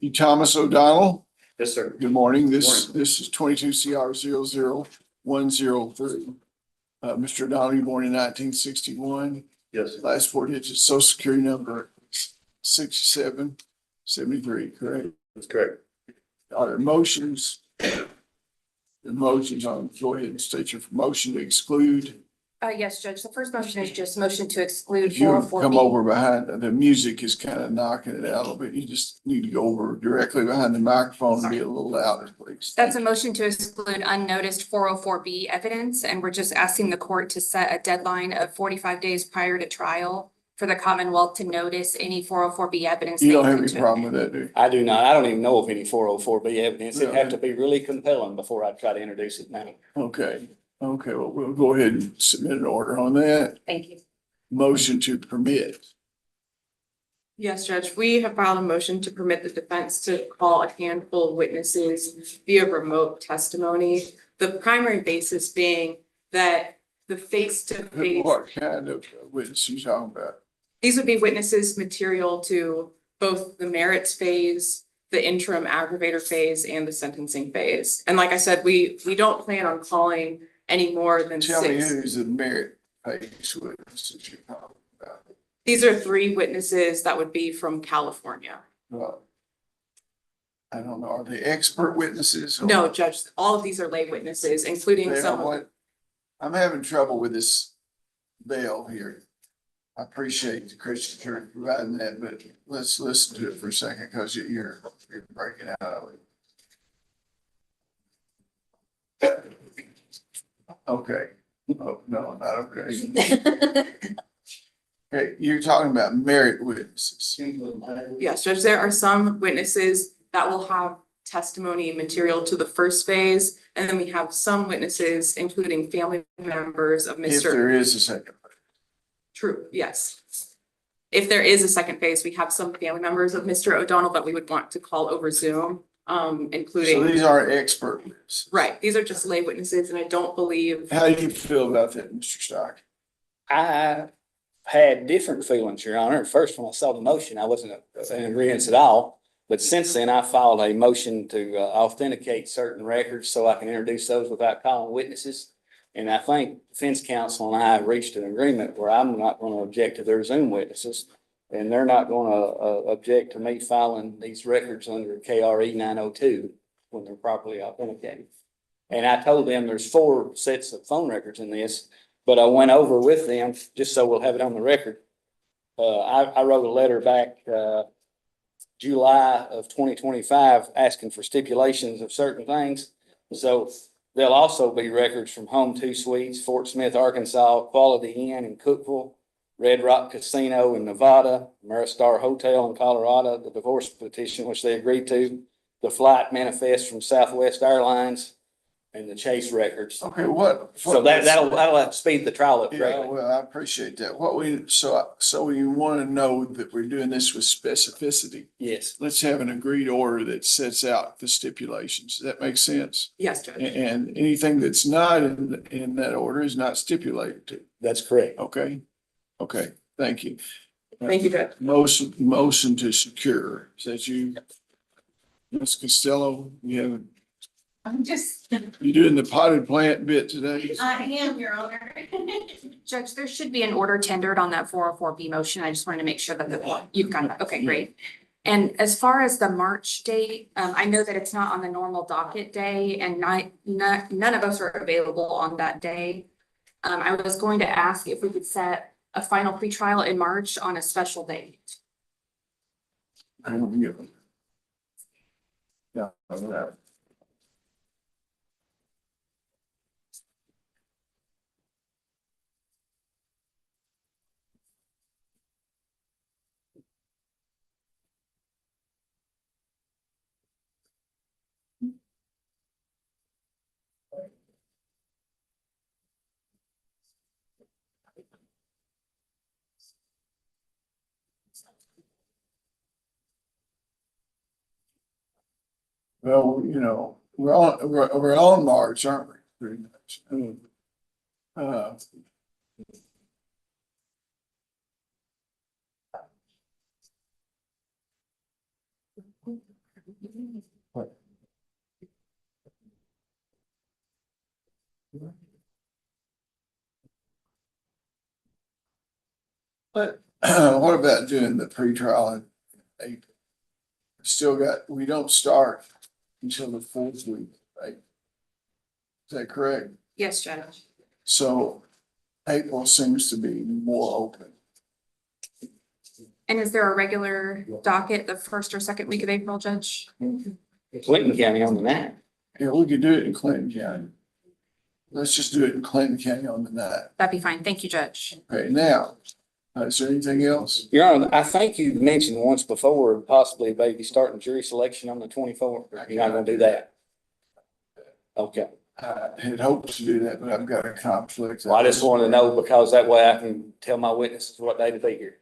You Thomas O'Donnell. Yes, sir. Good morning. Good This is 22 CR 00103. Mr. O'Donnell, you born in 1961. Yes. Last four digits, social security number 6773, correct? That's correct. Are there motions? The motions on, go ahead and state your motion to exclude. Yes, Judge. The first motion is just motion to exclude If you 404B. come over behind, the music is kind of knocking it out a little bit. You just need to go over directly behind the microphone and be a little louder, please. That's a motion to exclude unnoticed 404B evidence, and we're just asking the court to set a deadline of 45 days prior to trial for the Commonwealth to notice any 404B evidence. You they don't have intend any to problem with admit. that, do you? I do not. I don't even know of any 404B evidence. It'd have to be really compelling before I try to introduce it now. Okay, well, we'll go ahead and submit an order on that. Thank you. Motion to permit. Yes, Judge, we have filed a motion to permit the defense to call a handful of witnesses via remote testimony. The primary basis being that the face-to-face, What kind of witness you talking about? these would be witnesses material to both the merits phase, the interim aggravator phase, and the sentencing phase. And like I said, we don't plan on calling any more than Tell me 6. who's the merit phase witnesses you're talking about. These are 3 witnesses that would be from California. Well, I don't know, are they expert witnesses? or- No, Judge, all of these are lay witnesses, including They some don't of want- I'm having trouble with this bail here. I appreciate the Christian Church providing that, but let's listen to it for a second because you're breaking out of it. Okay. Oh, no, not okay. Okay, you're talking about merit witnesses. Yes, Judge, there are some witnesses that will have testimony material to the first phase. And then we have some witnesses, including family members of If Mr. there is a second. True, yes. If there is a second phase, we have some family members of Mr. O'Donnell that we would want to call over Zoom, So including, these aren't expert witnesses. right, these are just lay witnesses, and I don't believe, How do you feel about that, Mr. Stock? I had different feelings, Your Honor. At first, when I saw the motion, I wasn't in agreement at all. But since then, I filed a motion to authenticate certain records so I can introduce those without calling witnesses. And I think defense counsel and I reached an agreement where I'm not going to object to their Zoom witnesses. And they're not going to object to me filing these records under KRE 902 when they're properly authenticated. And I told them there's 4 sets of phone records in this, but I went over with them just so we'll have it on the record. I wrote a letter back July of 2025 asking for stipulations of certain things. So there'll also be records from Home 2 Suites, Fort Smith, Arkansas, Quality Inn in Cookeville, Red Rock Casino in Nevada, Maristar Hotel in Colorado, the divorce petition, which they agreed to, the flight manifest from Southwest Airlines, and the Chase records. Okay, what? So that'll have to speed the trial up Yeah, greatly. well, I appreciate that. So we want to know that we're doing this with specificity. Yes, Let's have an agreed order that sets out the stipulations. Does that make sense? yes, Judge. And anything that's not in that order is not stipulated to. that's correct. Okay? Okay, thank you. Thank you, Judge. Motion to secure. Is that you? Ms. Costello, I'm just, you doing the potted plant bit today? I am, Your Honor. Judge, there should be an order tendered on that 404B motion. I just wanted to make sure that you've got that. Okay, great. And as far as the March date, I know that it's not on the normal docket day and none of us are available on that day. I was going to ask if we could set a final pretrial in March on a special date. I don't get it. Yeah. Well, we're on March, aren't we? Pretty much. not doing the pretrial in April. We don't start until the fourth week, right? Is that correct? Yes, Judge. So April seems to be more open. And is there a regular docket the first or second week of April, Judge? Clinton County on the ninth. Yeah, we could do it in Clinton County. Let's just do it in Clinton County on the night. That'd be fine. Thank you, Judge. Okay, now, is there anything else? Your Honor, I think you mentioned once before, possibly maybe starting jury selection on the 24th. You're not gonna do that? Okay. I had hoped to do that, but I've got a conflict. Well, I just wanted to know because that way I can tell my witnesses what day to be here.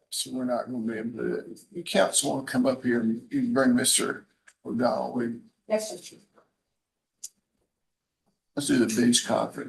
So we're not gonna be able to do it. You counsel want to come up here and you can bring Mr. O'Donnell. Yes, Judge. Let's do the beach conference.